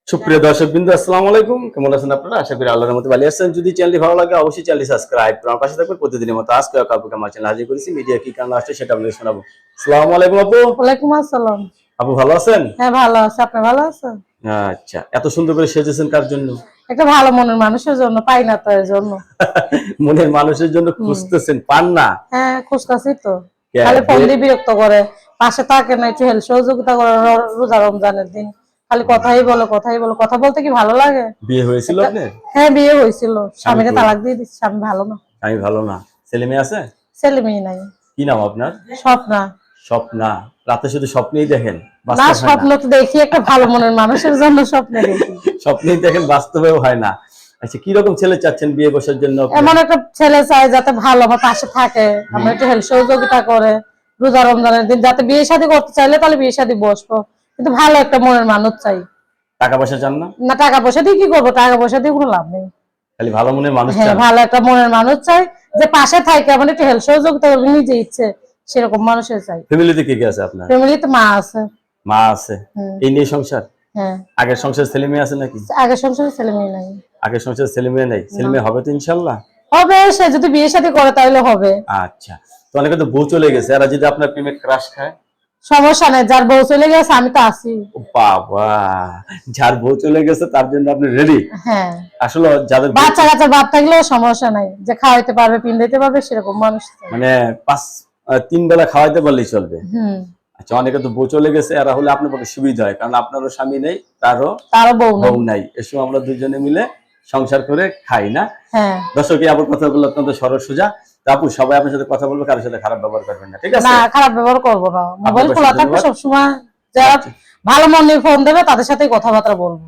সুপ্রিয় দর্শকবৃন্দ, আসসালামু আলাইকুম। কেমন আছেন আপনারা? আশা করি আল্লাহর রহমতে ভালো আছেন। যদি চ্যানেলটি ভালো লাগে অবশ্যই চ্যানেলটি সাবস্ক্রাইব করে আমার পাশে থাকবেন। প্রতিদিনের মতো আজকে কাউকে আমার চ্যানেল হাজির করেছি। মিডিয়া কি কারণে আসছে সেটা আপনাদের শোনাবো। আসসালামু আলাইকুম আপু। ওয়ালাইকুম আসসালাম। আপু ভালো আছেন? হ্যাঁ, ভালো আছি। আপনি ভালো আছেন? আচ্ছা, এত সুন্দর করে সেজেছেন কার জন্য? একটা ভালো মনের মানুষের জন্য, পাই না তো এর জন্য। মনের মানুষের জন্য খুঁজতেছেন, পান না? হ্যাঁ, খুঁজতাছি তো। কে, খালি ফোন বিয়ে- দিয়ে বিরক্ত করে, পাশে থাকে না, একটু হেল্প সহযোগিতা করে। রোজা রমজানের দিন খালি কথাই বলো, কথাই বলো। কথা বলতে কি ভালো লাগে? বিয়ে হয়েছিল আপনার? হ্যাঁ, বিয়ে হয়েছিল। স্বামীকে কই? তালাক দিয়ে দিচ্ছি। স্বামী ভালো না। আমি ভালো না। ছেলে মেয়ে আছে? ছেলে মেয়ে নাই। কি নাম আপনার? স্বপ্না। স্বপ্না। রাতে শুধু স্বপ্নেই দেখেন, না, বাস্তব হয় স্বপ্ন না? তো দেখি, একটা ভালো মনের মানুষের জন্য স্বপ্নে দেখি। স্বপ্নেই দেখেন, বাস্তবেও হয় না। আচ্ছা, কি রকম ছেলে চাচ্ছেন বিয়ে বসার জন্য আপনি? এমন একটা ছেলে চাই যাতে ভালো আমার পাশে থাকে, আমরা একটু হেল্প সহযোগিতা করে। রোজা রমজানের দিন যাতে বিয়ে শাদী করতে চাইলে তাহলে বিয়ে শাদী বসবো, কিন্তু ভালো একটা মনের মানুষ চাই। টাকা পয়সা চান না? না, টাকা পয়সা দিয়ে কি করবো? টাকা পয়সা দিয়ে কোনো লাভ নেই। খালি ভালো মনের মানুষ হ্যাঁ, চান? ভালো একটা মনের মানুষ চাই, যে পাশে থাকে, আমার একটু হেল্প সহযোগিতা করবে, নিজে ইচ্ছে সেরকম মানুষের চাই। ফ্যামিলিতে কে কে আছে আপনার? ফ্যামিলিতে মা আছে। মা আছে। হুম। এই নিয়ে সংসার? হ্যাঁ। আগের সংসার ছেলে মেয়ে আছে নাকি? আগের সংসারে ছেলে মেয়ে নাই। আগের সংসার ছেলে মেয়ে নেই? ছেলে মেয়ে হবে তো ইনশাল্লাহ? হবে, সে যদি বিয়ে শাদী করে তাহলে হবে। আচ্ছা, তো অনেকে তো বউ চলে গেছে, এরা যদি আপনার প্রেমে ক্রাশ খায়? সমস্যা নেই, যার বউ চলে গেছে আমি তো আছি। ও বাবা, যার বউ চলে গেছে তার জন্য আপনি রেডি? হ্যাঁ। আসলে যাদের বাচ্চা কাচ্চা বাপ থাকলেও সমস্যা নাই, যে খাওয়াইতে পারবে, পিন্দাইতে পারবে, সেরকম মানুষ চাই। মানে তিন বেলা খাওয়াইতে পারলেই চলবে? হুম। আচ্ছা, অনেকে তো বউ চলে গেছে, এরা হলে আপনার পক্ষে সুবিধা হয়, কারণ আপনারও স্বামী নেই, তারও তারও বউ নাই। বউ নাই। এসব আমরা দুজনে মিলে সংসার করে খাই না? হ্যাঁ। দর্শক, এই আপুর কথাগুলো অত্যন্ত সরল সোজা। তা আপু, সবাই আপনার সাথে কথা বলবে, কারোর সাথে খারাপ ব্যবহার করবেন না, ঠিক আছে? না, খারাপ ব্যবহার করবো না। মোবাইল আপনার খোলা পাশে থাকবে ধন্যবাদ। সবসময়, যারা ভালো মন নিয়ে ফোন দেবে তাদের সাথেই কথাবার্তা বলবো।